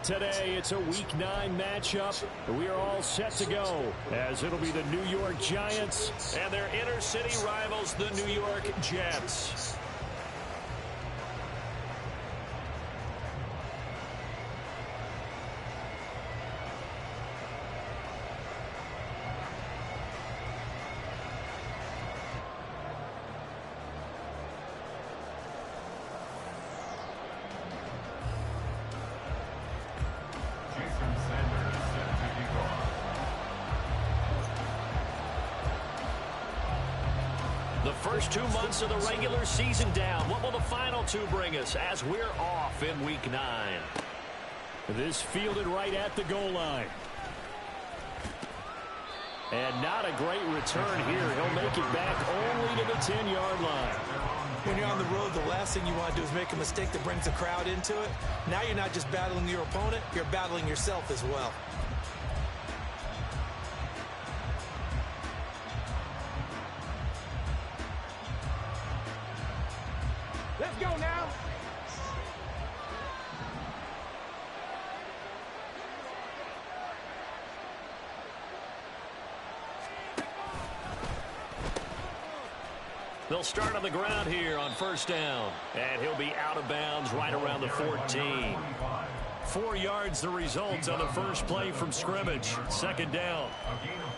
Today, it's a Week 9 matchup. We are all set to go, as it'll be the New York Giants and their inner-city rivals, the New York Jets. The first 2 months of the regular season down. What will the final 2 bring us as we're off in Week 9? This fielded right at the goal line. And not a great return here. He'll make it back only to the 10-yard line. When you're on the road, the last thing you want to do is make a mistake that brings the crowd into it. Now you're not just battling your opponent, you're battling yourself as well. Let's go now. They'll start on the ground here on first down. And he'll be out of bounds right around the 14. 4 yards the result on the first play from scrimmage. Second down.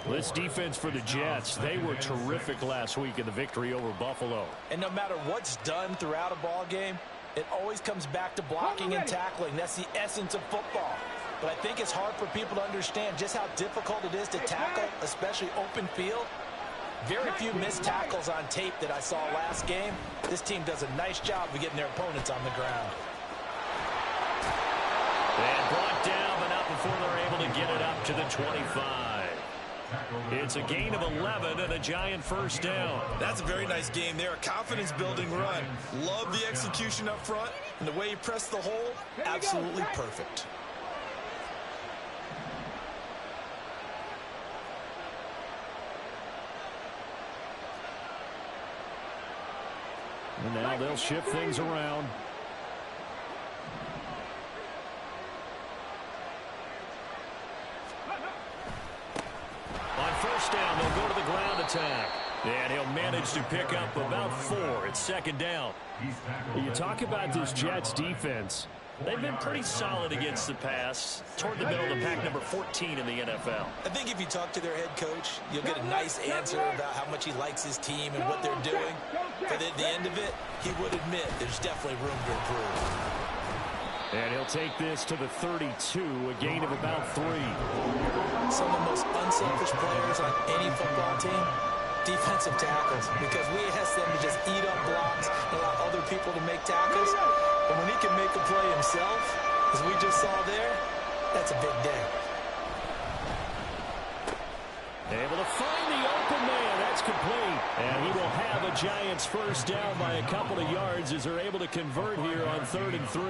This defense for the Jets, they were terrific last week in the victory over Buffalo. And no matter what's done throughout a ball game, it always comes back to blocking and tackling. That's the essence of football. But I think it's hard for people to understand just how difficult it is to tackle, especially open field. Very few missed tackles on tape that I saw last game. This team does a nice job of getting their opponents on the ground. And brought down, but not before they're able to get it up to the 25. It's a gain of 11 and a Giant first down. That's a very nice game there. A confidence-building run. Love the execution up front. And the way he pressed the hole, absolutely perfect. And now they'll shift things around. On first down, they'll go to the ground attack. And he'll manage to pick up about 4 at second down. You talk about this Jets defense. They've been pretty solid against the pass, toward the middle of the pack, number 14 in the NFL. I think if you talk to their head coach, you'll get a nice answer about how much he likes his team and what they're doing. But at the end of it, he would admit there's definitely room to improve. And he'll take this to the 32, a gain of about 3. Some of the most unselfish players on any football team, defensive tackles, because we ask them to just eat up blocks and allow other people to make tackles. But when he can make a play himself, as we just saw there, that's a big day. Able to find the open man. That's complete. And he will have a Giants first down by a couple of yards as they're able to convert here on 3rd and 3.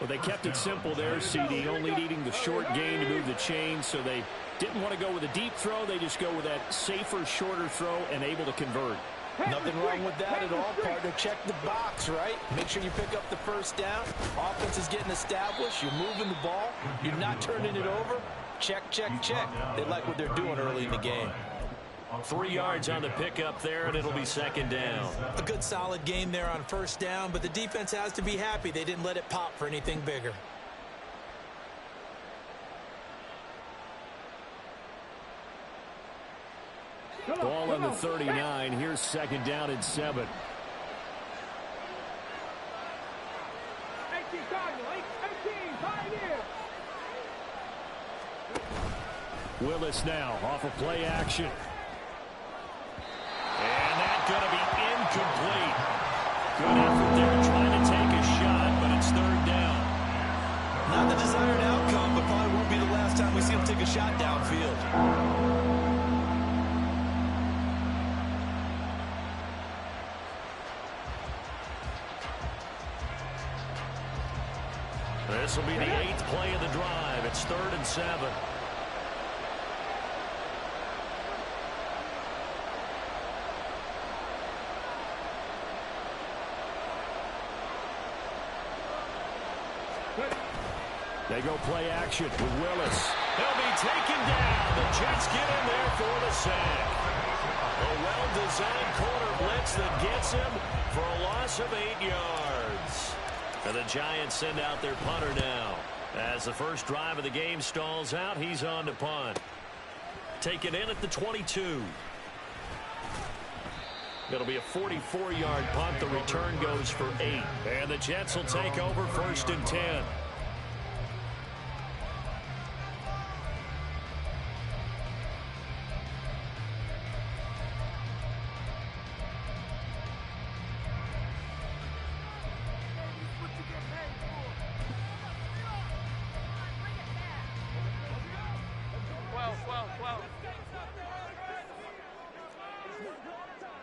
Well, they kept it simple there, CD, only needing the short gain to move the chain, so they didn't want to go with a deep throw. They just go with that safer, shorter throw and able to convert. Nothing wrong with that at all, partner. Check the box, right? Make sure you pick up the first down. Offense is getting established. You're moving the ball. You're not turning it over. Check, check, check. They like what they're doing early in the game. 3 yards on the pickup there, and it'll be second down. A good solid game there on first down, but the defense has to be happy they didn't let it pop for anything bigger. Ball on the 39. Here's second down and 7. 18 Cardinal, 18 Pioneer. Willis now off of play action. And that's going to be incomplete. Good effort there trying to take a shot, but it's 3rd down. Not the desired outcome, but probably won't be the last time we see him take a shot downfield. This will be the 8th play of the drive. It's 3rd and 7. They They go play action with Willis. He'll be taken down. The Jets get in there for the sack. A well-designed corner blitz that gets him for a loss of 8 yards. And the Giants send out their punter now. As the first drive of the game stalls out, he's on to punt. Taken in at the 22. It'll be a 44-yard punt. The return goes for 8. And the Jets will take over 1st and 10.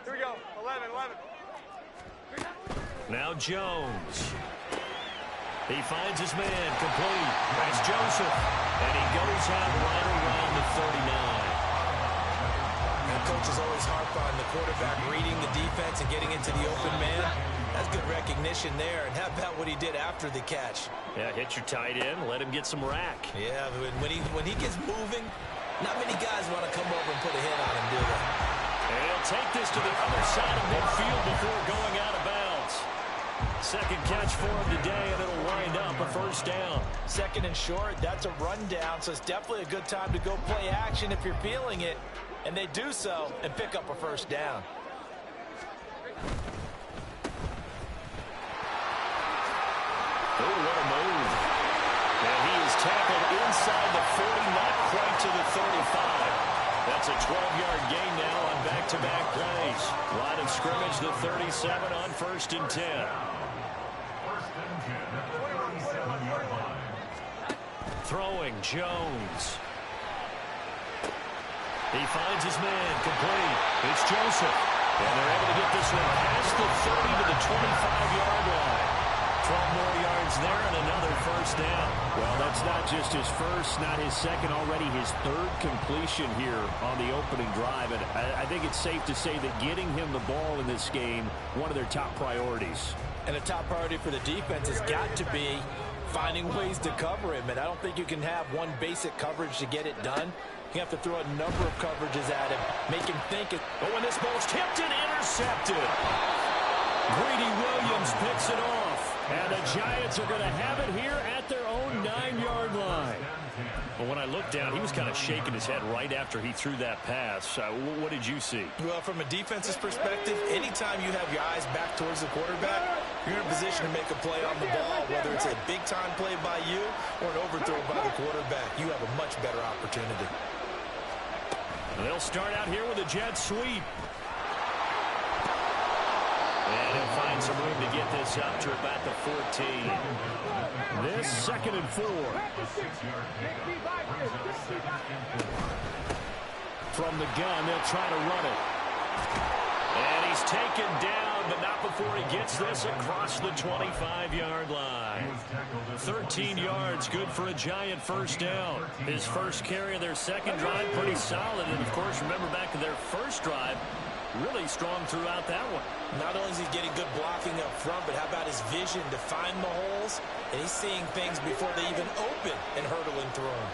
Here we go. 11. Now Jones. He finds his man complete. That's Joseph. And he goes out right around the 39. The coaches always harp on the quarterback reading the defense and getting into the open man. That's good recognition there. And how about what he did after the catch? Yeah, hit your tight end. Let him get some rack. Yeah, when he gets moving, not many guys want to come over and put a hit on him, do they? And he'll take this to the other side of midfield before going out of bounds. Second catch for him today, and it'll wind up a first down. Second and short, that's a rundown, so it's definitely a good time to go play action if you're feeling it. And they do so and pick up a first down. Oh, what a move. And he is tackled inside the 40, not quite to the 35. That's a 12-yard gain now on back-to-back plays. Line of scrimmage, the 37 on 1st and 10. Throwing, Jones. He finds his man, complete. It's Joseph. And they're able to get this one past the 30 to the 25-yard line. 12 more yards there and another first down. Well, that's not just his first, not his second, already his third completion here on the opening drive. And I think it's safe to say that getting him the ball in this game, one of their top priorities. And a top priority for the defense has got to be finding ways to cover him. And I don't think you can have one basic coverage to get it done. You have to throw a number of coverages at him, make him think it. Oh, and this ball's tipped and intercepted. Greedy Williams picks it off. And the Giants are going to have it here at their own 9-yard line. But when I looked down, he was kind of shaking his head right after he threw that pass. What did you see? Well, from a defense's perspective, anytime you have your eyes back towards the quarterback, you're in a position to make a play on the ball, whether it's a big-time play by you or an overthrow by the quarterback. You have a much better opportunity. And they'll start out here with a jet sweep. And he'll find some room to get this up to about the 14. This 2nd and 4. From the gun, they'll try to run it. And he's taken down, but not before he gets this across the 25-yard line. 13 yards, good for a Giant first down. His first carry of their second drive, pretty solid. And, of course, remember back to their first drive, really strong throughout that one. Not only is he getting good blocking up front, but how about his vision to find the holes? And he's seeing things before they even open and hurdling through them.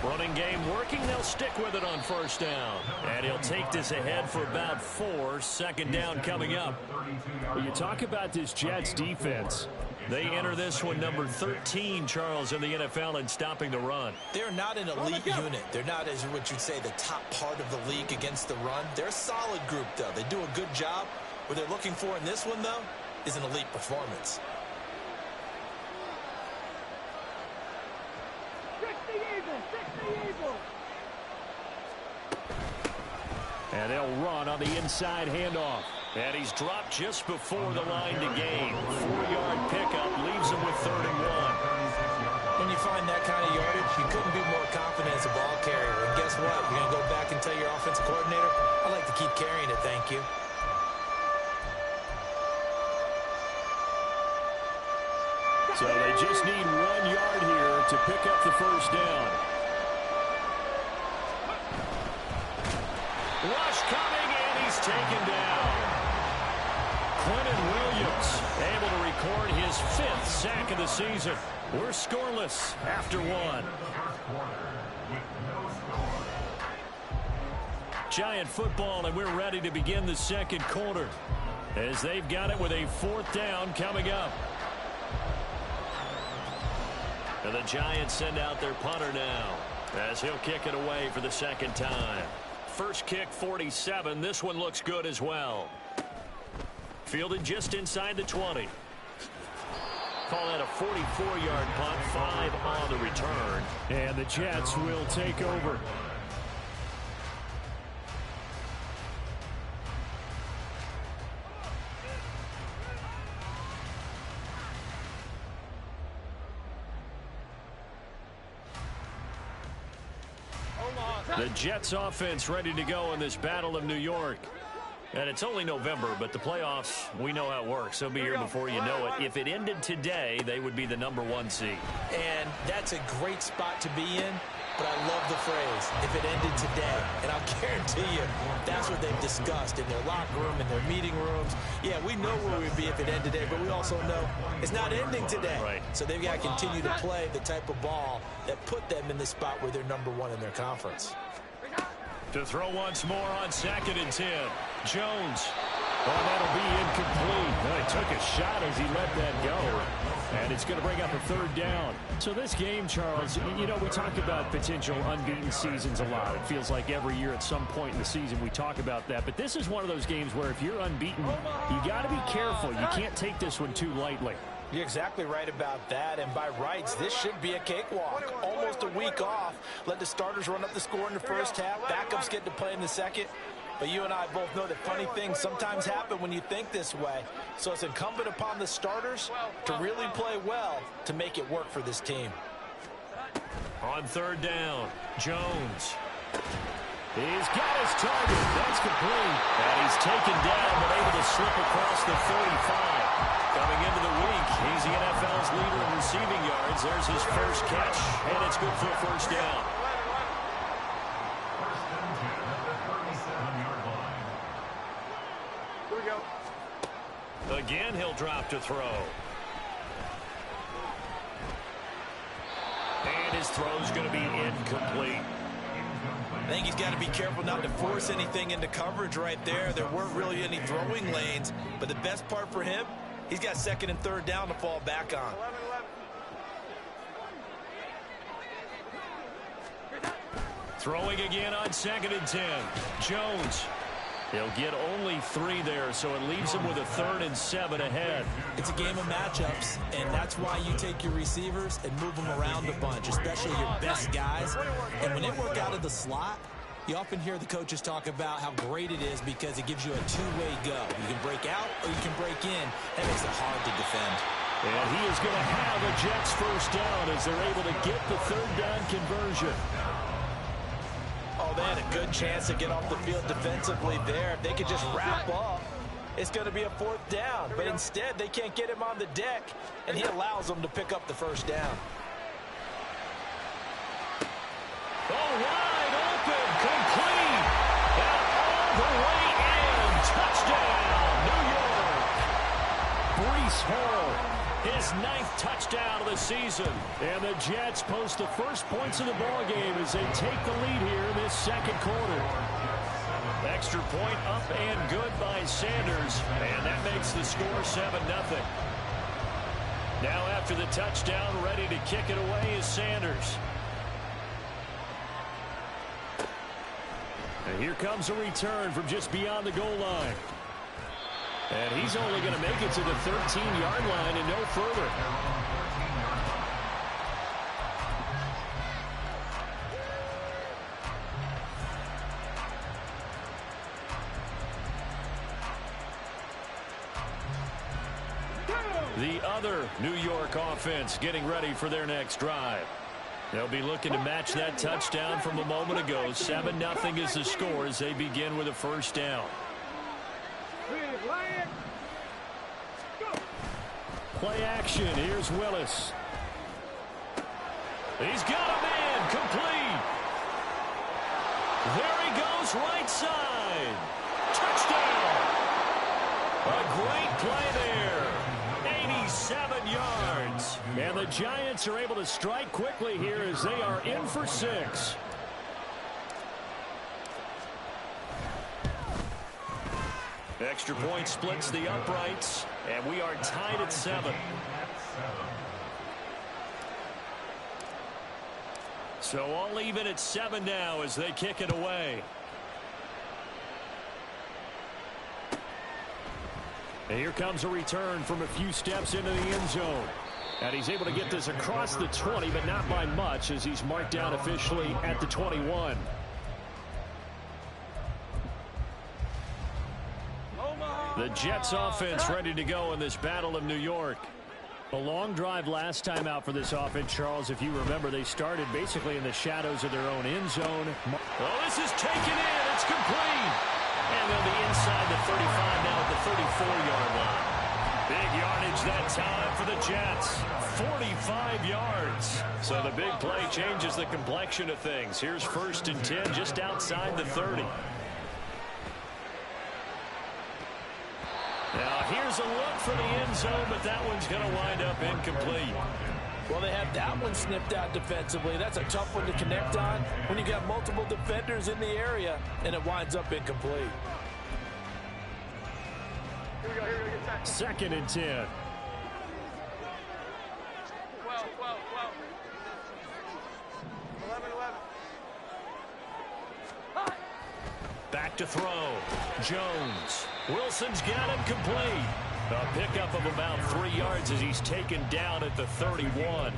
Running game working. They'll stick with it on first down. And he'll take this ahead for about 4. Second down coming up. Well, you talk about this Jets defense. They enter this one number 13, Charles, in the NFL in stopping the run. They're not an elite unit. They're not, as what you'd say, the top part of the league against the run. They're a solid group, though. They do a good job. What they're looking for in this one, though, is an elite performance. And they'll run on the inside handoff. And he's dropped just before the line to gain. 4-yard pickup leaves him with 3rd and 1. When you find that kind of yardage, you couldn't be more confident as a ball carrier. And guess what? You're going to go back and tell your offensive coordinator, I'd like to keep carrying it, thank you. So they just need 1 yard here to pick up the first down. Rush coming, and he's taken down. Quinnen Williams able to record his 5th sack of the season. We're scoreless after 1. Giant football, and we're ready to begin the second quarter as they've got it with a 4th down coming up. And the Giants send out their punter now as he'll kick it away for the second time. First kick, 47. This one looks good as well. Fielded just inside the 20. Call that a 44-yard punt, 5 on the return. And the Jets will take over. The Jets offense ready to go in this Battle of New York. And it's only November, but the playoffs, we know how it works. They'll be here before you know it. If it ended today, they would be the #1 seed. And that's a great spot to be in, but I love the phrase, if it ended today. And I'll guarantee you, that's what they've discussed in their locker room, in their meeting rooms. Yeah, we know where we'd be if it ended today, but we also know it's not ending today. Right. So they've got to continue to play the type of ball that put them in the spot where they're #1 in their conference. To throw once more on 2nd and 10. Jones. Oh, that'll be incomplete. Well, he took a shot as he let that go. And it's going to bring up a 3rd down. So this game, Charles, you know, we talk about potential unbeaten seasons a lot. It feels like every year at some point in the season we talk about that. But this is one of those games where if you're unbeaten, you got to be careful. You can't take this one too lightly. You're exactly right about that, and by rights, this should be a cakewalk. Almost a week off. Let the starters run up the score in the first half. Backups get to play in the second. But you and I both know that funny things sometimes happen when you think this way. So it's incumbent upon the starters to really play well to make it work for this team. On 3rd down, Jones. He's got his target. That's complete. And he's taken down but able to slip across the 35. Coming into the week, he's the NFL's leader in receiving yards. There's his first catch, and it's good for a 1st down. Here we go. Again, he'll drop to throw. And his throw's going to be incomplete. I think he's got to be careful not to force anything into coverage right there. There weren't really any throwing lanes, but the best part for him, he's got 2nd and 3rd down to fall back on. 11. Throwing again on 2nd and 10. Jones. He'll get only 3 there, so it leaves him with a 3rd and 7 ahead. It's a game of matchups, and that's why you take your receivers and move them around a bunch, especially your best guys. And when they work out of the slot, you often hear the coaches talk about how great it is because it gives you a two-way go. You can break out or you can break in. That makes it hard to defend. And he is going to have a Jets 1st down as they're able to get the 3rd down conversion. Oh, they had a good chance to get off the field defensively there. If they could just wrap up, it's going to be a 4th down. But instead, they can't get him on the deck, and he allows them to pick up the 1st down. Oh, wide open, complete, and all the way in. Touchdown, New York. Breece Hall. His 9th touchdown of the season. And the Jets post the first points of the ballgame as they take the lead here in this second quarter. Extra point up and good by Sanders. And that makes the score 7-0. Now after the touchdown, ready to kick it away is Sanders. And here comes a return from just beyond the goal line. And he's only going to make it to the 13-yard line and no further. The other New York offense getting ready for their next drive. They'll be looking to match that touchdown from a moment ago. 7-0 is the score as they begin with a 1st down. Play action. Here's Willis. He's got a man. Complete. There he goes right side. Touchdown. A great play there. 87 yards. And the Giants are able to strike quickly here as they are in for 6. Extra point splits the uprights, and we are tied at 7. So all even at 7 now as they kick it away. And here comes a return from a few steps into the end zone. And he's able to get this across the 20, but not by much as he's marked down officially at the 21. The Jets offense ready to go in this Battle of New York. A long drive last time out for this offense, Charles. If you remember, they started basically in the shadows of their own end zone. Oh, this is taken in. It's complete. And they'll be inside the 35 now at the 34-yard line. Big yardage that time for the Jets. 45 yards. So the big play changes the complexion of things. Here's 1st and 10 just outside the 30. Now here's a look for the end zone, but that one's going to wind up incomplete. Well, they have that one snipped out defensively. That's a tough one to connect on when you got multiple defenders in the area, and it winds up incomplete. Here we go, get set. 2nd and 10. 12. Back to throw. Jones. Wilson's got him complete. A pickup of about 3 yards as he's taken down at the 31.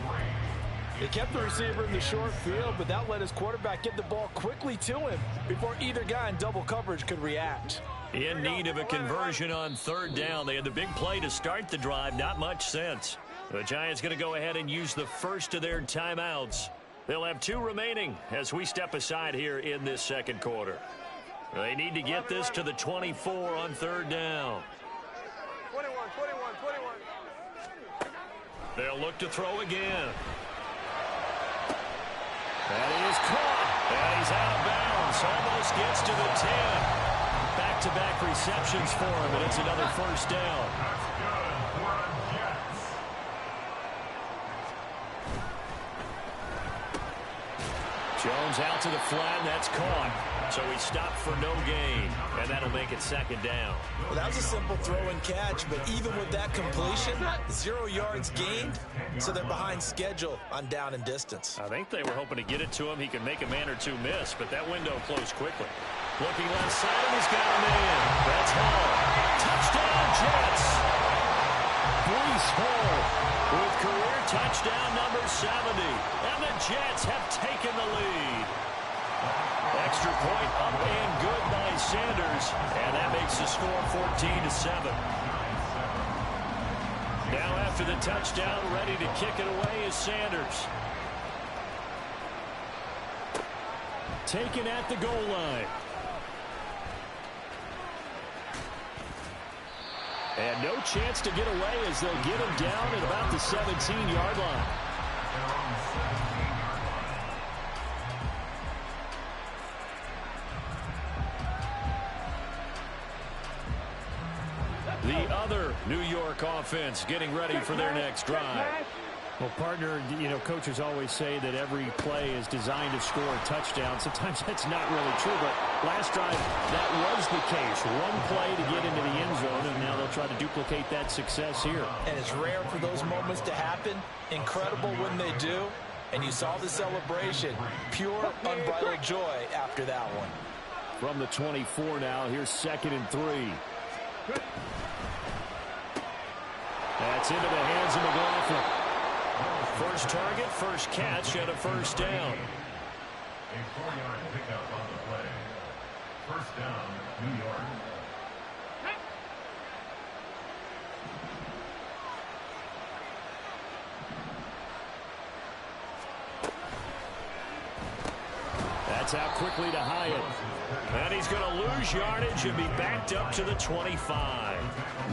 They kept the receiver in the short field, but that let his quarterback get the ball quickly to him before either guy in double coverage could react. In need of a conversion on 3rd down. They had the big play to start the drive. Not much sense. The Giants going to go ahead and use the first of their timeouts. They'll have 2 remaining as we step aside here in this 2nd quarter. They need to get this to the 24 on 3rd down. 21. They'll look to throw again. That is caught. And he's out of bounds. Almost gets to the 10. Back-to-back receptions for him, and it's another 1st down. Jones out to the flat, and that's caught. So he stopped for no gain, and that'll make it 2nd down. Well, that was a simple throw and catch, but even with that completion, 0 yards gained, so they're behind schedule on down and distance. I think they were hoping to get it to him. He could make a man or 2 miss, but that window closed quickly. Looking left side, and he's got a man. That's Hall. Touchdown, Jets. Breece Hall with career touchdown number 70. And the Jets have taken the lead. Extra point up and good by Sanders. And that makes the score 14-7. Now after the touchdown, ready to kick it away is Sanders. Taken at the goal line. And no chance to get away as they'll get him down at about the 17-yard line. The other New York offense getting ready for their next drive. Well, partner, you know, coaches always say that every play is designed to score a touchdown. Sometimes that's not really true, but last drive, that was the case. One play to get into the end zone, and now they'll try to duplicate that success here. And it's rare for those moments to happen. Incredible when they do. And you saw the celebration. Pure, unbridled joy after that one. From the 24 now, here's 2nd and 3. That's into the hands of McLaughlin. First target, first catch, and a 1st down. A 4-yard pickup on the play. 1st down, New York. That's out quickly to Hyatt. And he's going to lose yardage and be backed up to the 25.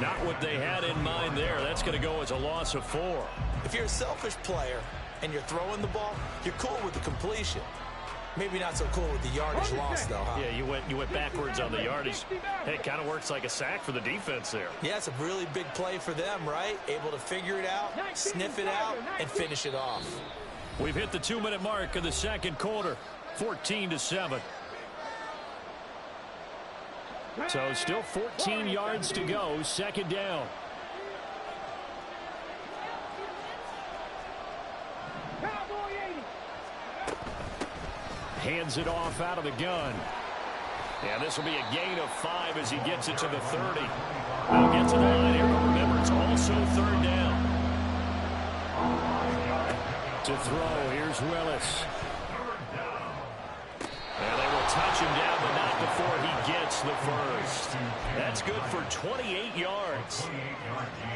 Not what they had in mind there. That's going to go as a loss of 4. If you're a selfish player and you're throwing the ball, you're cool with the completion. Maybe not so cool with the yardage loss, though, huh? Yeah, you went backwards on the yardage. Hey, it kind of works like a sack for the defense there. Yeah, it's a really big play for them, right? Able to figure it out, sniff it out, and finish it off. We've hit the 2-minute mark of the second quarter, 14-7. So still 14 yards to go, second down. Hands it off out of the gun. And this will be a gain of 5 as he gets it to the 30. He'll get to the line here, but remember, it's also third down. To throw, here's Willis. And they will touch him down, but not before he gets the first. That's good for 28 yards.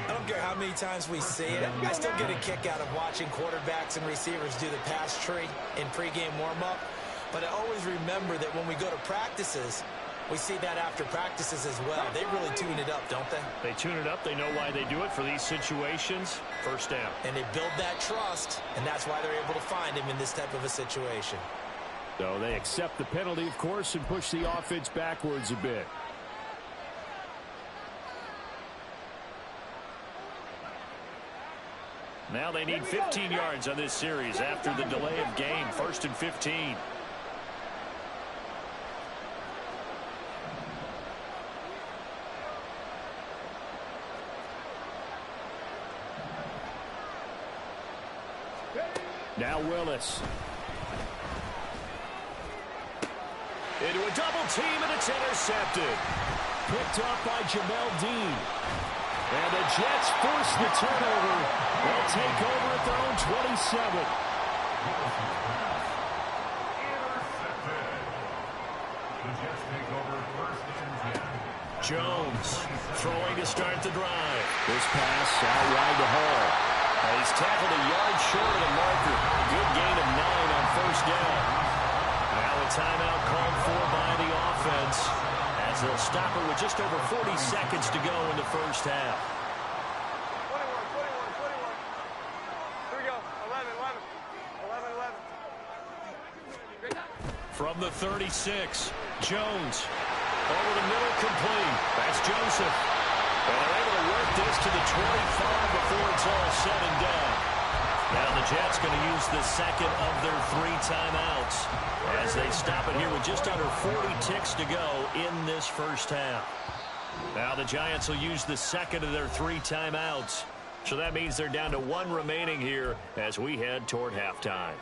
I don't care how many times we see it. I still get a kick out of watching quarterbacks and receivers do the pass tree in pregame warm-up. But I always remember that when we go to practices, we see that after practices as well. They really tune it up, don't they? They tune it up. They know why they do it for these situations. First down. And they build that trust, and that's why they're able to find him in this type of a situation. So they accept the penalty, of course, and push the offense backwards a bit. Now they need 15 yards on this series after the delay of game. 1st and 15. Now Willis. Into a double team, and it's intercepted. Picked up by Jamel Dean. And the Jets force the turnover. They'll take over at their own 27. Jones throwing to start the drive. This pass out wide to Hall. And he's tackled a yard short of the marker. Good gain of 9 on first down. Now a timeout called for by the offense as they'll stop it with just over 40 seconds to go in the first half. 21. Here we go. 11. From the 36, Jones over the middle, complete. That's Joseph. And they're able to work this to the 25 before it's all said and done. Now the Jets going to use the second of their 3 timeouts as they stop it here with just under 40 ticks to go in this first half. Now the Giants will use the second of their 3 timeouts. So that means they're down to 1 remaining here as we head toward halftime.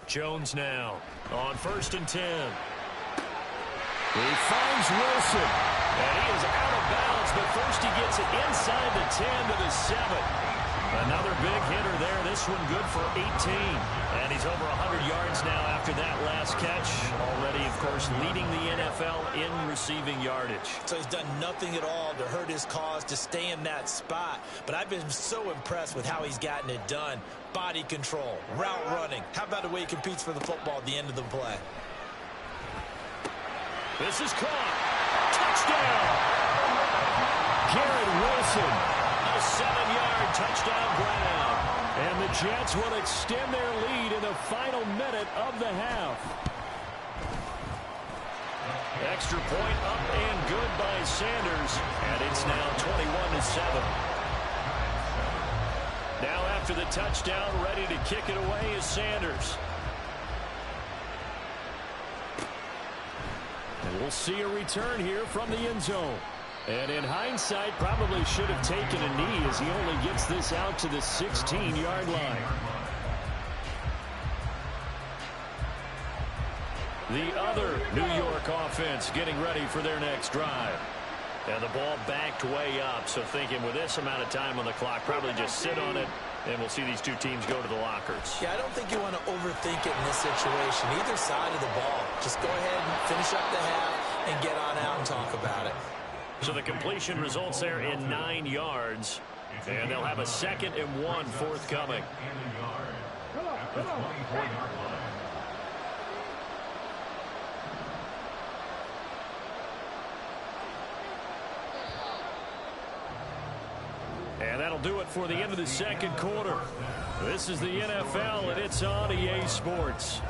Jones now on 1st and 10. He finds Wilson. And he is out of bounds, but first he gets it inside the 10 to the 7. Another big hitter there. This one good for 18. And he's over 100 yards now after that last catch. Already, of course, leading the NFL in receiving yardage. So he's done nothing at all to hurt his cause, to stay in that spot. But I've been so impressed with how he's gotten it done. Body control, route running. How about the way he competes for the football at the end of the play? This is caught. Touchdown. Garrett Wilson. A 7-yard touchdown grab. And the Jets will extend their lead in the final minute of the half. Extra point up and good by Sanders. And it's now 21-7. Now after the touchdown, ready to kick it away is Sanders. And we'll see a return here from the end zone. And in hindsight, probably should have taken a knee as he only gets this out to the 16-yard line. The other New York offense getting ready for their next drive. And the ball backed way up, so thinking with this amount of time on the clock, probably just sit on it, and we'll see these 2 teams go to the lockers. Yeah, I don't think you want to overthink it in this situation. Either side of the ball. Just go ahead and finish up the half and get on out and talk about it. So the completion results there in 9 yards, and they'll have a 2nd and 1 forthcoming. And that'll do it for the end of the second quarter. This is the NFL, and it's on EA Sports.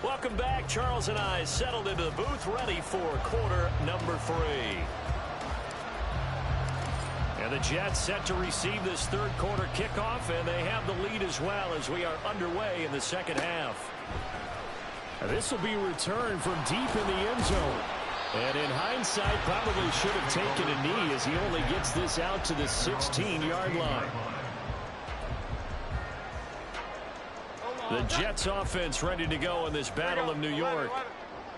Welcome back. Charles and I settled into the booth, ready for quarter number 3. And the Jets set to receive this third quarter kickoff, and they have the lead as well as we are underway in the second half. This will be returned from deep in the end zone. And in hindsight, probably should have taken a knee as he only gets this out to the 16-yard line. The Jets offense ready to go in this Battle of New York.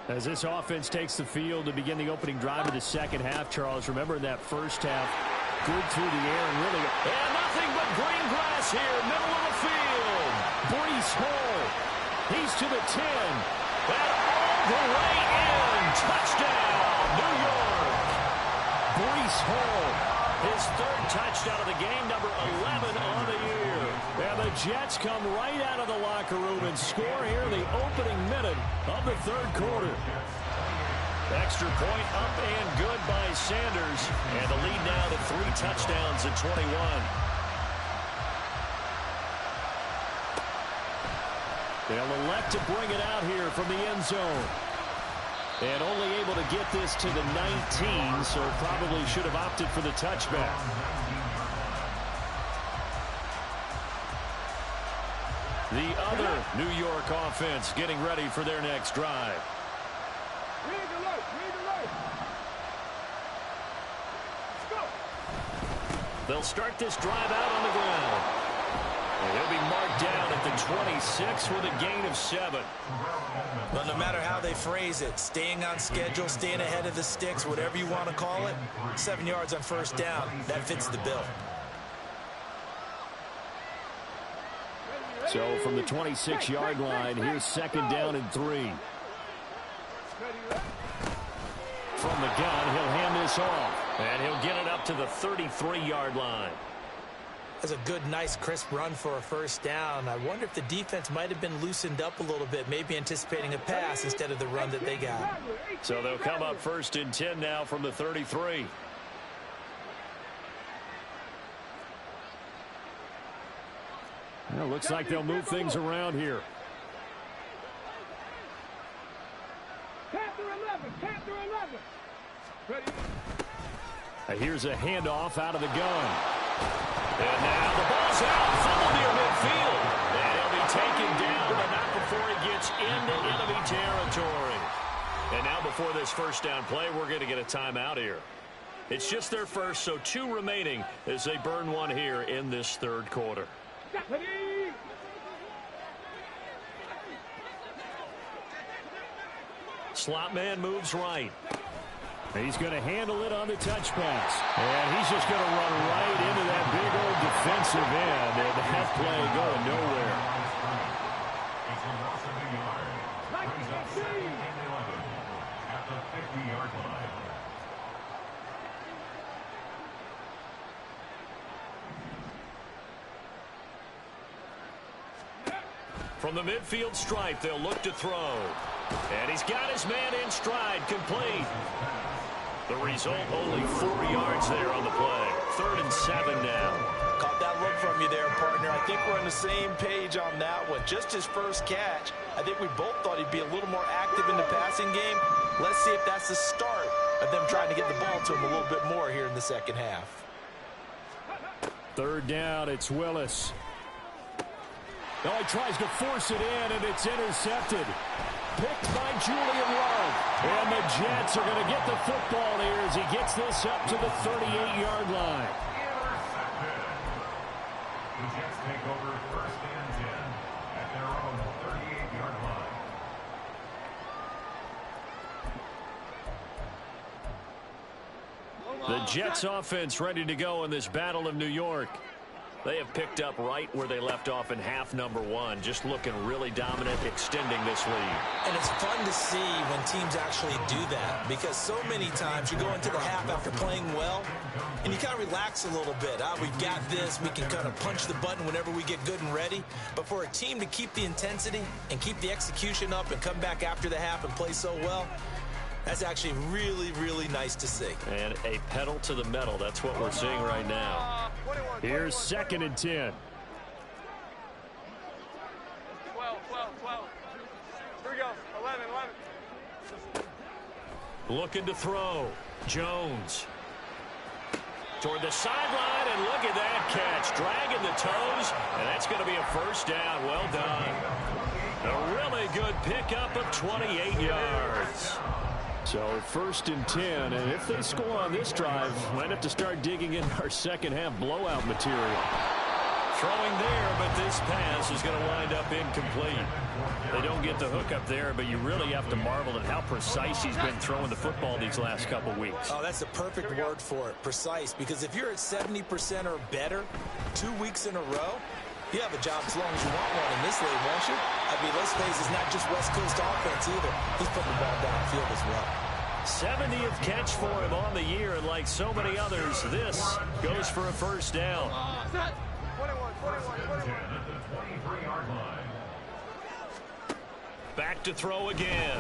As this offense takes the field to begin the opening drive of the second half, Charles, remember in that first half, good through the air and really... And nothing but green grass here, middle of the field. Breece Hall, he's to the 10. And all the way in. Touchdown, New York. Breece Hall, his third touchdown of the game, number 11 on the year. And the Jets come right out of the locker room and score here in the opening minute of the third quarter. Extra point up and good by Sanders. And the lead now to 3 touchdowns at 21. They'll elect to bring it out here from the end zone. And only able to get this to the 19, so probably should have opted for the touchback. The other New York offense getting ready for their next drive. They'll start this drive out on the ground. And he'll be marked down at the 26 with a gain of 7. But no matter how they phrase it, staying on schedule, staying ahead of the sticks, whatever you want to call it, 7 yards on first down, that fits the bill. So from the 26-yard line, here's second down and 3. From the gun, he'll hand this off. And he'll get it up to the 33-yard line. That's a good, nice, crisp run for a first down. I wonder if the defense might have been loosened up a little bit, maybe anticipating a pass instead of the run that they got. So they'll come up first and 10 now from the 33. Well, looks like they'll move things around here. Here's a handoff out of the gun. And now the ball's out, fumbled near midfield. And he'll be taken down, but not before he gets into enemy territory. And now before this first down play, we're going to get a timeout here. It's just their first, so 2 remaining as they burn one here in this third quarter. Slot man moves right. He's going to handle it on the touch pass. And he's just going to run right into that big old defensive end. And that play going nowhere. It's a loss of a yard. Brings up 2nd and 11 at the 50-yard line. From the midfield stripe, they'll look to throw. And he's got his man in stride, complete. The result, only 4 yards there on the play. 3rd and 7 now. Caught that look from you there, partner. I think we're on the same page on that one. Just his first catch. I think we both thought he'd be a little more active in the passing game. Let's see if that's the start of them trying to get the ball to him a little bit more here in the second half. 3rd down, it's Willis. Now he tries to force it in, and it's intercepted. Picked by Julian Love. And the Jets are going to get the football here as he gets this up to the 38-yard line. Intercepted. The Jets take over 1st and 10 at their own 38-yard line. The Jets offense ready to go in this Battle of New York. They have picked up right where they left off in half number one, just looking really dominant, extending this lead. And it's fun to see when teams actually do that, because so many times you go into the half after playing well, and you kind of relax a little bit. We've got this. We can kind of punch the button whenever we get good and ready. But for a team to keep the intensity and keep the execution up and come back after the half and play so well, that's actually really, really nice to see. And a pedal to the metal. That's what we're seeing right now. 21, Here's 2nd and 10. 12. Here we go. 11. Looking to throw. Jones. Toward the sideline, and look at that catch. Dragging the toes, and that's going to be a first down. Well done. A really good pickup of 28 yards. So 1st and 10, and if they score on this drive, might have to start digging in our second half blowout material. Throwing there, but this pass is going to wind up incomplete. They don't get the hook up there, but you really have to marvel at how precise he's been throwing the football these last couple weeks. Oh, that's the perfect word for it, precise, because if you're at 70% or better 2 weeks in a row, you have a job as long as you want one in this league, won't you? I mean, let's face it, it's not just West Coast offense either. He's putting the ball downfield as well. 70th catch for him on the year, and like so many others, this goes for a first down. 21. Back to throw again.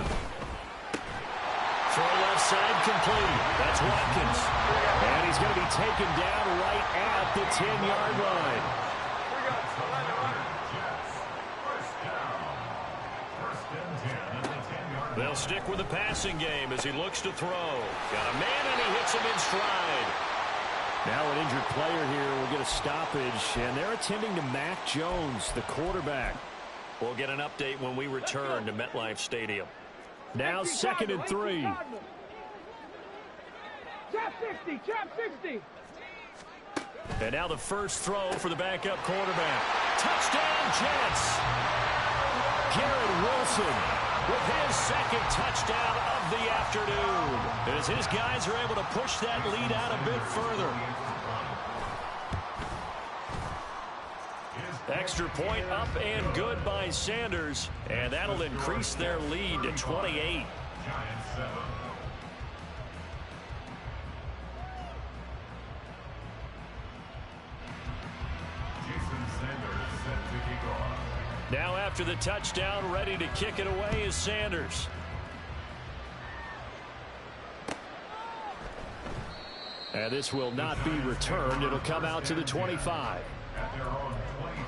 Throw left side complete. That's Watkins. And he's going to be taken down right at the 10-yard line. They'll stick with the passing game as he looks to throw. Got a man, and he hits him in stride. Now an injured player here will get a stoppage, and they're attending to Mac Jones, the quarterback. We'll get an update when we return to MetLife Stadium. Now 2nd and 3. Chop 60. And now the first throw for the backup quarterback. Touchdown, Jets. Garrett Wilson with his 2nd touchdown of the afternoon, as his guys are able to push that lead out a bit further. Extra point up and good by Sanders, and that'll increase their lead to 28. Now after the touchdown, ready to kick it away is Sanders. And this will not be returned. It'll come out to the 25. At their own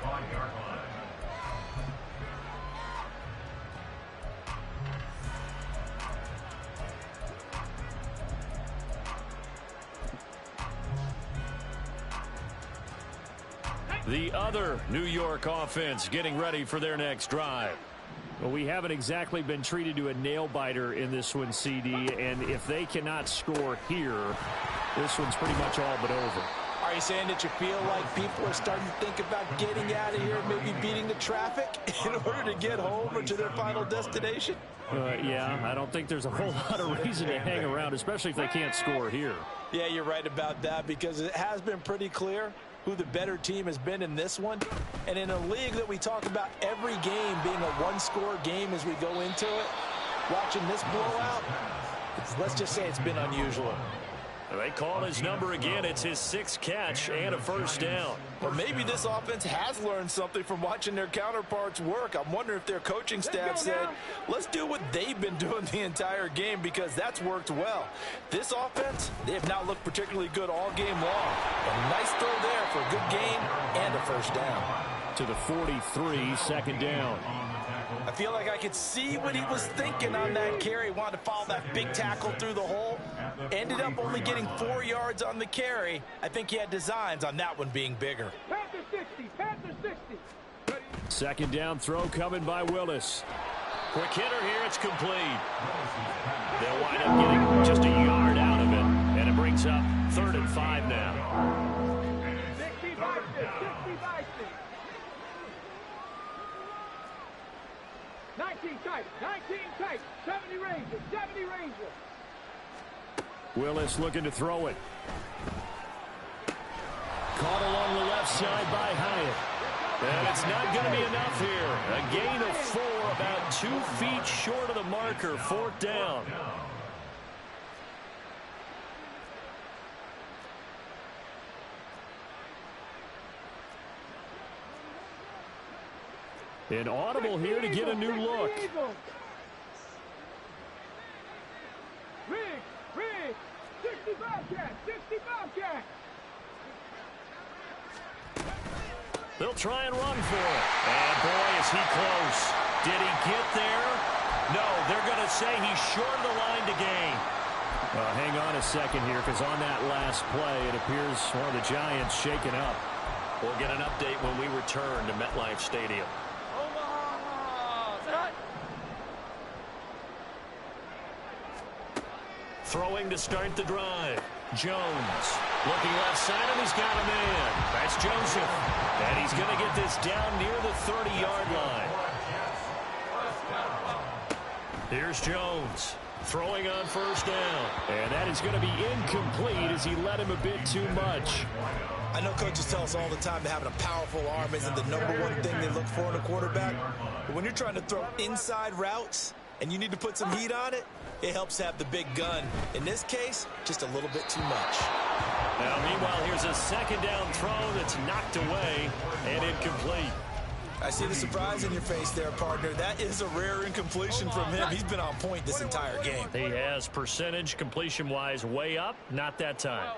25-yard line. The other New York offense getting ready for their next drive. Well, we haven't exactly been treated to a nail-biter in this one, CD, and if they cannot score here, this one's pretty much all but over. Are you saying that you feel like people are starting to think about getting out of here and maybe beating the traffic in order to get home or to their final destination? Yeah, I don't think there's a whole lot of reason to hang around, especially if they can't score here. Yeah, you're right about that, because it has been pretty clear who the better team has been in this one. And in a league that we talk about every game being a one-score game as we go into it, watching this blowout, let's just say it's been unusual. They call his number again. It's his 6th catch and a first down. Or maybe this offense has learned something from watching their counterparts work. I'm wondering if their coaching staff said, let's do what they've been doing the entire game, because that's worked well. This offense, they have not looked particularly good all game long. A nice throw there for a good gain and a first down. To the 43, 2nd down. I feel like I could see what he was thinking on that carry. Wanted to follow that big tackle through the hole. Ended up only getting 4 yards on the carry. I think he had designs on that one being bigger. Panther 60. 2nd down throw coming by Willis. Quick hitter here. It's complete. They'll wind up getting just a yard out of it. And it brings up 3rd and 5 now. 60 by 6. 19 tight. 70 Ranger. Willis looking to throw it. Caught along the left left side by Hyatt. And it's not going to be enough here. A gain of 4, about 2 feet short of the marker, 4th down. An audible here to get a new look. Rig, 60 Bobcat, 60 Bobcat. They'll try and run for it. And boy, is he close. Did he get there? No, they're going to say he's short of the line to gain. Hang on a second here, because on that last play, it appears one of the Giants shaken up. We'll get an update when we return to MetLife Stadium. Throwing to start the drive. Jones looking left side, and he's got a man. That's Joseph. And he's going to get this down near the 30-yard line. Here's Jones throwing on 1st down. And that is going to be incomplete as he led him a bit too much. I know coaches tell us all the time that having a powerful arm isn't the #1 thing they look for in a quarterback. But when you're trying to throw inside routes and you need to put some heat on it, it helps have the big gun. In this case, just a little bit too much. Now, meanwhile, here's a 2nd down throw that's knocked away and incomplete. I see the surprise in your face there, partner. That is a rare incompletion from him. He's been on point this entire game. He has percentage completion-wise way up. Not that time.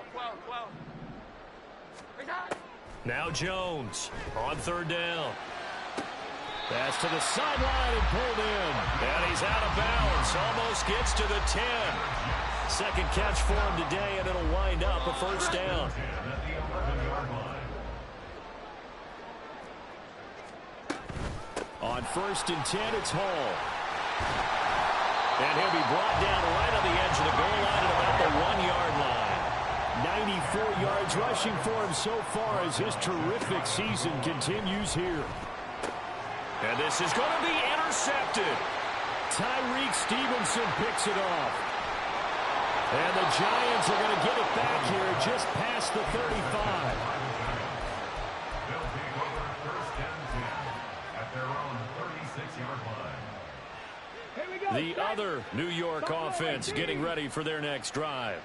Now Jones on 3rd down. Pass to the sideline and pulled in. And he's out of bounds. Almost gets to the 10. 2nd catch for him today, and it'll wind up a 1st down. On 1st and 10, it's Hall. And he'll be brought down right on the edge of the goal line at about the 1-yard line. 94 yards rushing for him so far as his terrific season continues here. And this is going to be intercepted. Tyreek Stevenson picks it off. And the Giants are going to get it back here just past the 35. They'll take over 1st and 10 at their own 36-yard line. Here we go. The other New York offense getting ready for their next drive.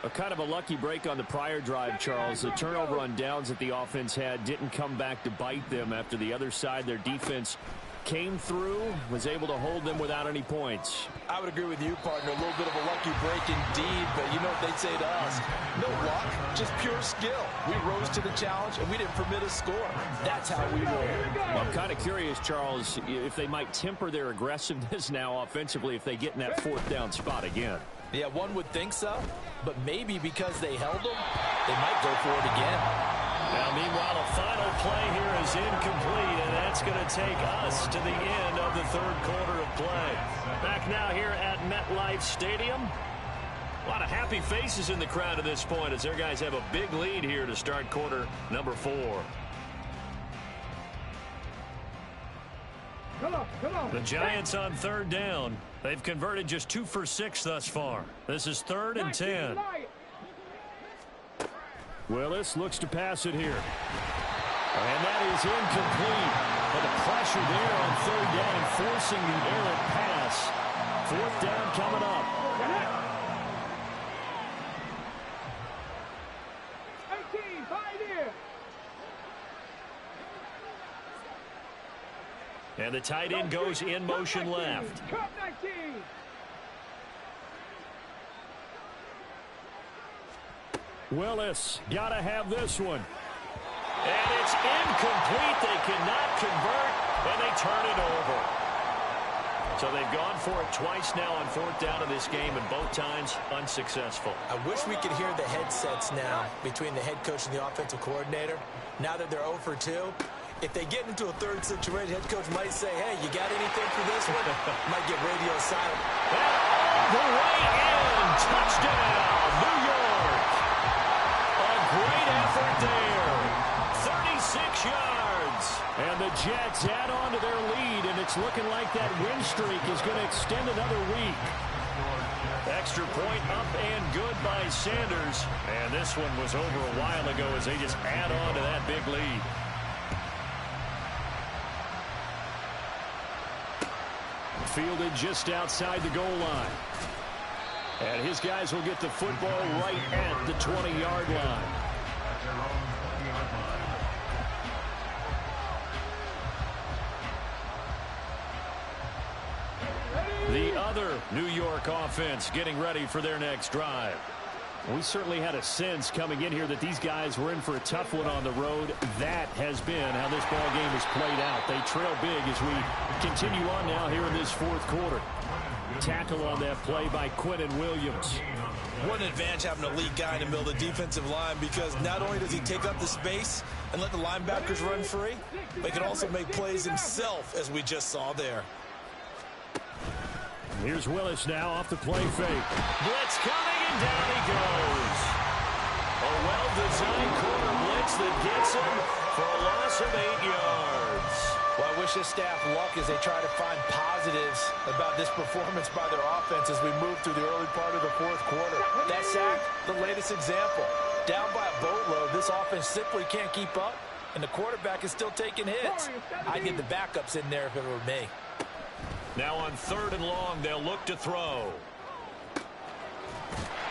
A kind of a lucky break on the prior drive, Charles. The turnover on downs that the offense had didn't come back to bite them after the other side. Their defense came through, was able to hold them without any points. I would agree with you, partner. A little bit of a lucky break indeed, but you know what they'd say to us. No luck, just pure skill. We rose to the challenge, and we didn't permit a score. That's how we roll. Well, I'm kind of curious, Charles, if they might temper their aggressiveness now offensively if they get in that 4th down spot again. Yeah, one would think so, but maybe because they held them, they might go for it again. Now, meanwhile, a final play here is incomplete, and that's going to take us to the end of the 3rd quarter of play. Back now here at MetLife Stadium. A lot of happy faces in the crowd at this point as their guys have a big lead here to start quarter number 4. Come on. The Giants on 3rd down. They've converted just 2 for 6 thus far. This is 3rd and 10. Willis looks to pass it here. And that is incomplete. But the pressure there on 3rd down, forcing the errant pass. 4th down coming up. 18, 5 here. And the tight end goes in motion left. Cut 19. Willis, gotta have this one. And it's incomplete. They cannot convert, and they turn it over. So they've gone for it twice now on 4th down in this game, and both times unsuccessful. I wish we could hear the headsets now between the head coach and the offensive coordinator. Now that they're 0 for 2, if they get into a 3rd situation, head coach might say, hey, you got anything for this one? Might get radio silent. And all the way in. Touchdown, New York. A great effort there. 36 yards. And the Jets add on to their lead, and it's looking like that win streak is going to extend another week. Extra point up and good by Sanders. And this one was over a while ago as they just add on to that big lead. Fielded just outside the goal line. And his guys will get the football right at the 20-yard line. The other New York offense getting ready for their next drive. We certainly had a sense coming in here that these guys were in for a tough one on the road. That has been how this ball game has played out. They trail big as we continue on now here in this fourth quarter. Tackle on that play by Quinnen Williams. What an advantage having a lead guy in the middle of the defensive line, because not only does he take up the space and let the linebackers run free, but he can also make plays himself, as we just saw there. Here's Willis now off the play fake. Blitz coming, and down he goes. A well-designed corner blitz that gets him for a loss of 8 yards. Well, I wish this staff luck as they try to find positives about this performance by their offense as we move through the early part of the fourth quarter. That sack, the latest example. Down by a boatload, this offense simply can't keep up, and the quarterback is still taking hits. I'd get the backups in there if it were me. Now on 3rd and long, they'll look to throw.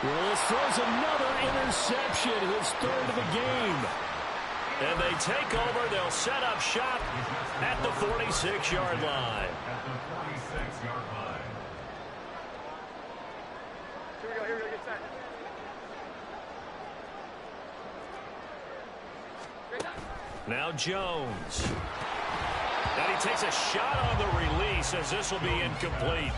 Willis throws another interception, his 3rd of the game. And they take over. They'll set up shop at the 46-yard line. At the 46-yard line. Here we go, get set. Now Jones. And he takes a shot on the release as this will be incomplete.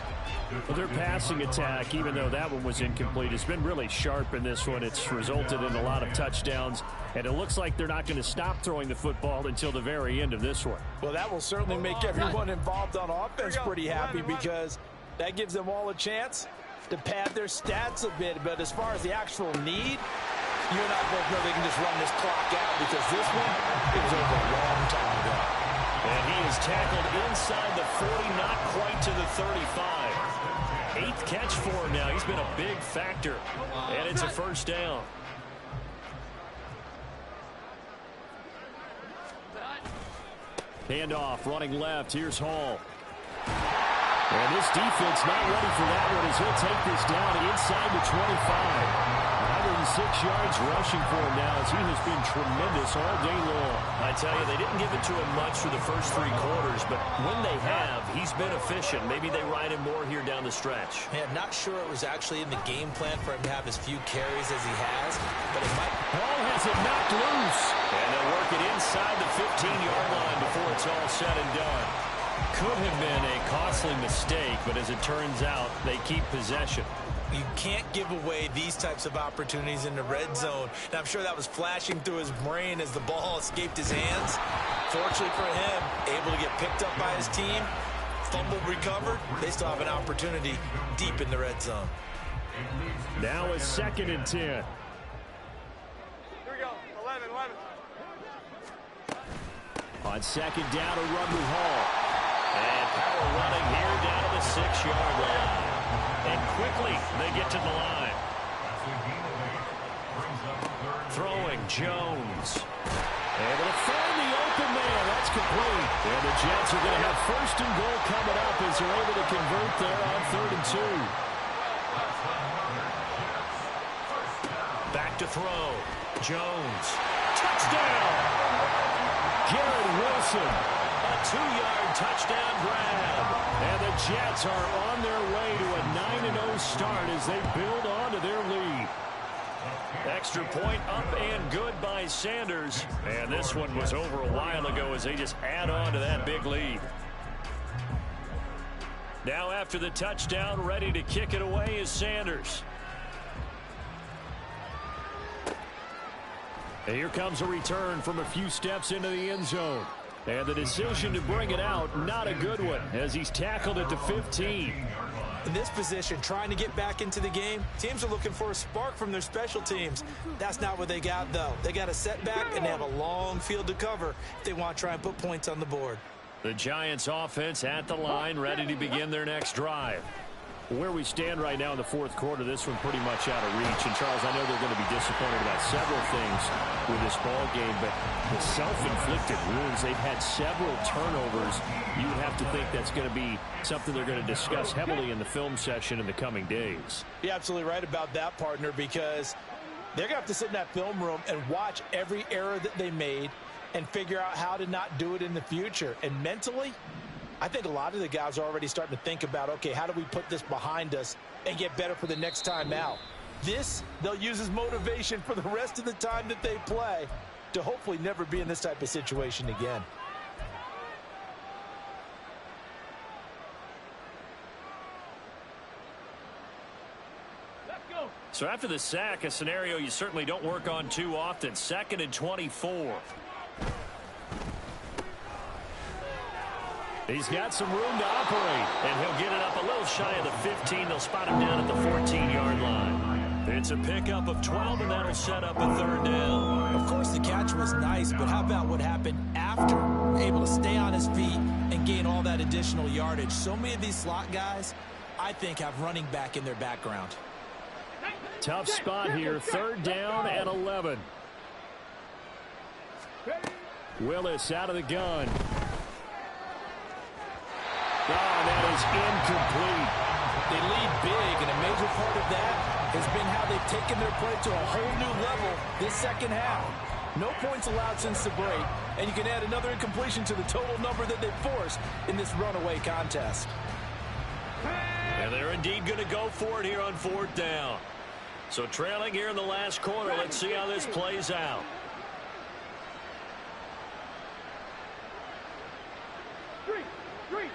Well, their passing attack, even though that one was incomplete, has been really sharp in this one. It's resulted in a lot of touchdowns, and it looks like they're not going to stop throwing the football until the very end of this one. Well, that will certainly make everyone involved on offense pretty happy, because that gives them all a chance to pad their stats a bit. But as far as the actual need, you and I both know they can just run this clock out, because this one is over a long time ago. And he is tackled inside the 40, not quite to the 35. 8th catch for him now. He's been a big factor. And it's a first down. Handoff, running left. Here's Hall. And this defense not ready for that one as he'll take this down inside the 25. 106 yards rushing for him now as he has been tremendous all day long. I tell you, they didn't give it to him much for the first 3 quarters, but when they have, he's been efficient. Maybe they ride him more here down the stretch. Yeah, not sure it was actually in the game plan for him to have as few carries as he has, but it might. Hall has it knocked loose. And they'll work it inside the 15-yard line before it's all said and done. Could have been a costly mistake, but as it turns out, they keep possession. You can't give away these types of opportunities in the red zone. And I'm sure that was flashing through his brain as the ball escaped his hands. Fortunately for him, able to get picked up by his team, fumbled, recovered. They still have an opportunity deep in the red zone. Now a 2nd and 10. Here we go, 11. On 2nd down, a run with Hall. And power running here down to the 6-yard line. And quickly, they get to the line. Throwing, Jones. Able to find the open man. That's complete. And the Jets are going to have 1st and goal coming up as they're able to convert there on 3rd and 2. Back to throw. Jones. Touchdown! Garrett Wilson. A 2-yard touchdown grab. And the Jets are on their way to a 9-0 start as they build on to their lead. Extra point up and good by Sanders. And this one was over a while ago as they just add on to that big lead. Now after the touchdown, ready to kick it away is Sanders. And here comes a return from a few steps into the end zone. And the decision to bring it out, not a good one, as he's tackled at the 15. In this position, trying to get back into the game, teams are looking for a spark from their special teams. That's not what they got, though. They got a setback, and they have a long field to cover if they want to try and put points on the board. The Giants offense at the line, ready to begin their next drive. Where we stand right now in the fourth quarter, this one pretty much out of reach. And, Charles, I know they're going to be disappointed about several things with this ball game, but the self-inflicted wounds, they've had several turnovers. You would have to think that's going to be something they're going to discuss heavily in the film session in the coming days. You're absolutely right about that, partner, because they're going to have to sit in that film room and watch every error that they made and figure out how to not do it in the future. And mentally, I think a lot of the guys are already starting to think about, okay, how do we put this behind us and get better for the next time out? This, they'll use as motivation for the rest of the time that they play to hopefully never be in this type of situation again. Let's go. So after the sack, a scenario you certainly don't work on too often. 2nd and 24. He's got some room to operate, and he'll get it up a little shy of the 15. They'll spot him down at the 14-yard line. It's a pickup of 12, and that'll set up a 3rd down. Of course, the catch was nice, but how about what happened after? Able to stay on his feet and gain all that additional yardage. So many of these slot guys, I think, have running back in their background. Tough spot here. 3rd down and 11. Willis out of the gun. Oh, that is incomplete. They lead big, and a major part of that has been how they've taken their play to a whole new level this second half. No points allowed since the break, and you can add another incompletion to the total number that they've forced in this runaway contest. And they're indeed going to go for it here on 4th down. So trailing here in the last quarter, let's see how this plays out. Three.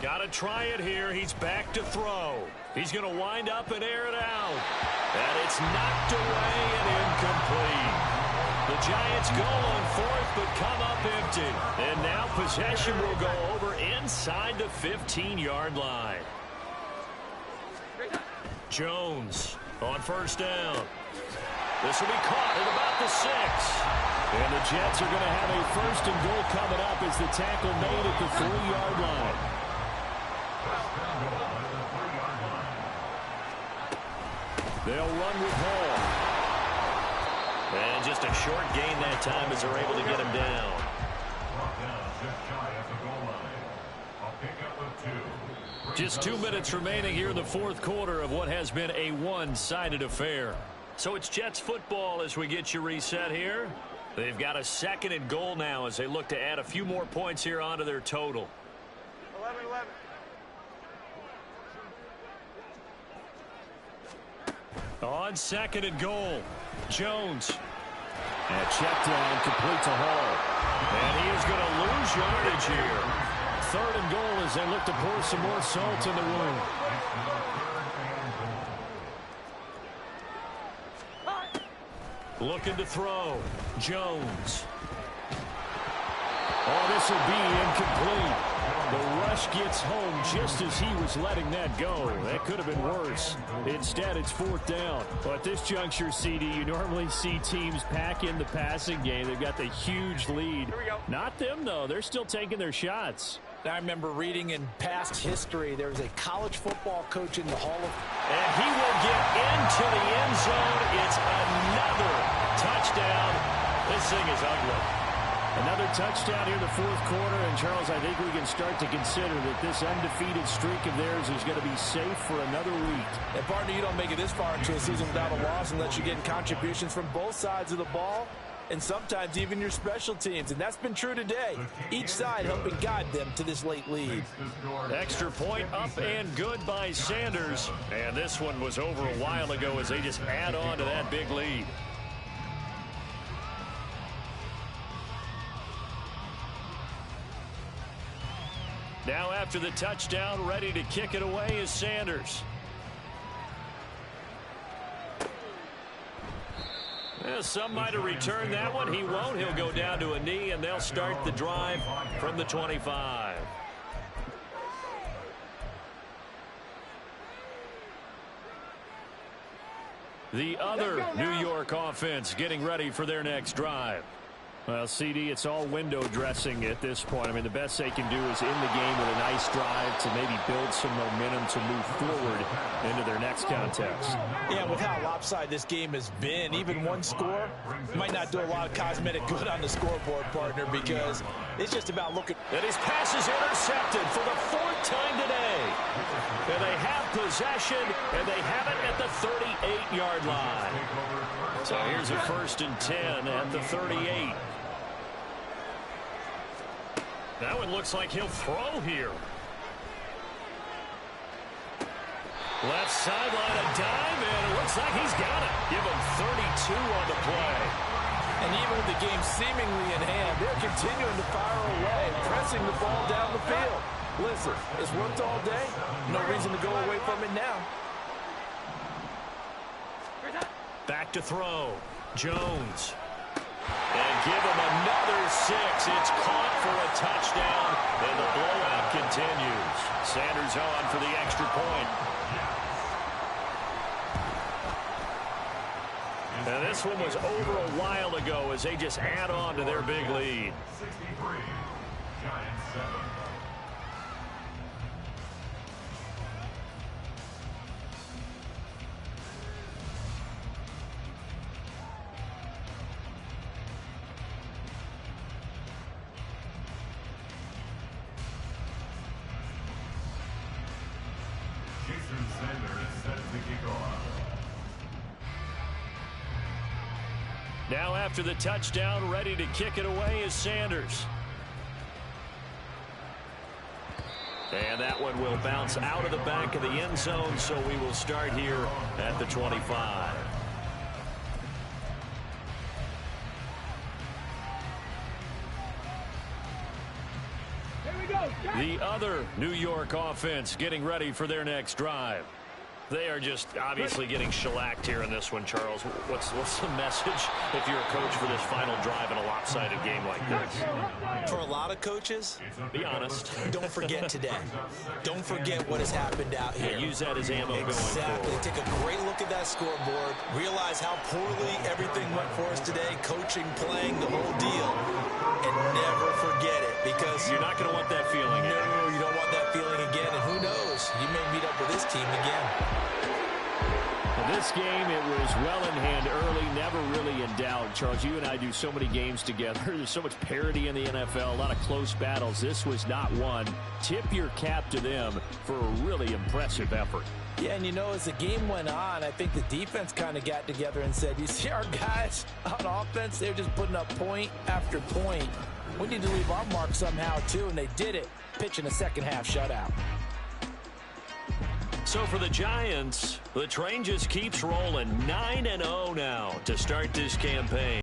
Got to try it here. He's back to throw. He's going to wind up and air it out. And it's knocked away and incomplete. The Giants go on 4th but come up empty. And now possession will go over inside the 15-yard line. Jones on 1st down. This will be caught at about the 6. And the Jets are going to have a 1st and goal coming up as the tackle made at the 3-yard line. They'll run with Hall. And just a short gain that time as they're able to get him down. Just 2 minutes remaining here in the fourth quarter of what has been a one-sided affair. So it's Jets football as we get you reset here. They've got a 2nd and goal now as they look to add a few more points here onto their total. 11-11. On 2nd and goal, Jones. And a check down complete to Hall. And he is going to lose yardage here. 3rd and goal as they look to pour some more salt in the wound. Looking to throw. Jones. Oh, this will be incomplete. The rush gets home just as he was letting that go. That could have been worse. Instead, it's 4th down. But at this juncture, CD, you normally see teams pack in the passing game. They've got the huge lead. Not them, though. They're still taking their shots. I remember reading in past history, there was a college football coach in the Hall of... And he will get into the end zone. It's another touchdown. This thing is ugly. Another touchdown here in the fourth quarter. And, Charles, I think we can start to consider that this undefeated streak of theirs is going to be safe for another week. And, partner, you don't make it this far into a season without a loss unless you're getting contributions from both sides of the ball and sometimes even your special teams. And that's been true today. Each side helping guide them to this late lead. Extra point up and good by Sanders. And this one was over a while ago as they just add on to that big lead. Now after the touchdown, ready to kick it away is Sanders. Well, some might have returned that one. He won't. He'll go down to a knee, and they'll start the drive from the 25. The other New York offense getting ready for their next drive. Well, CD, it's all window dressing at this point. I mean, the best they can do is in the game with a nice drive to maybe build some momentum to move forward into their next contest. Yeah, with how lopsided this game has been, even one score might not do a lot of cosmetic good on the scoreboard, partner, because it's just about looking. And his pass is intercepted for the 4th time today. And they have possession, and they have it at the 38-yard line. So here's a 1st and 10 at the 38. That one looks like he'll throw here. Left sideline, a dive, and it looks like he's got it. Give him 32 on the play. And even with the game seemingly in hand, they're continuing to fire away, pressing the ball down the field. Listen, it's worked all day. No reason to go away from it now. Back to throw. Jones. And give him another 6. It's caught for a touchdown, and the blowout continues. Sanders on for the extra point. And this one was over a while ago as they just add on to their big lead. 63, Giants 7. Jason Sanders sets the kickoff. Now after the touchdown, ready to kick it away is Sanders. And that one will bounce out of the back of the end zone, so we will start here at the 25. Here we go. The other New York offense getting ready for their next drive. They are just obviously getting shellacked here in this one, Charles. What's the message if you're a coach for this final drive in a lopsided game like this? For a lot of coaches, Be honest. don't forget today. Don't forget what has happened out here. Yeah, use that as ammo Exactly. going forward. Take a great look at that scoreboard. Realize how poorly everything went for us today. Coaching, playing, the whole deal. And never forget it, because You're not going to want that feeling. no, you don't want that feeling again. And who knows? You may meet up with this team again. This game, it was well in hand early, never really in doubt. Charles, you and I do so many games together. There's so much parity in the NFL, a lot of close battles. This was not one. Tip your cap to them for a really impressive effort. Yeah, and you know, as the game went on, I think the defense kind of got together and said, you see our guys on offense, they're just putting up point after point. We need to leave our mark somehow, too, and they did it, pitching a second-half shutout. So for the Giants, the train just keeps rolling. 9-0 now to start this campaign.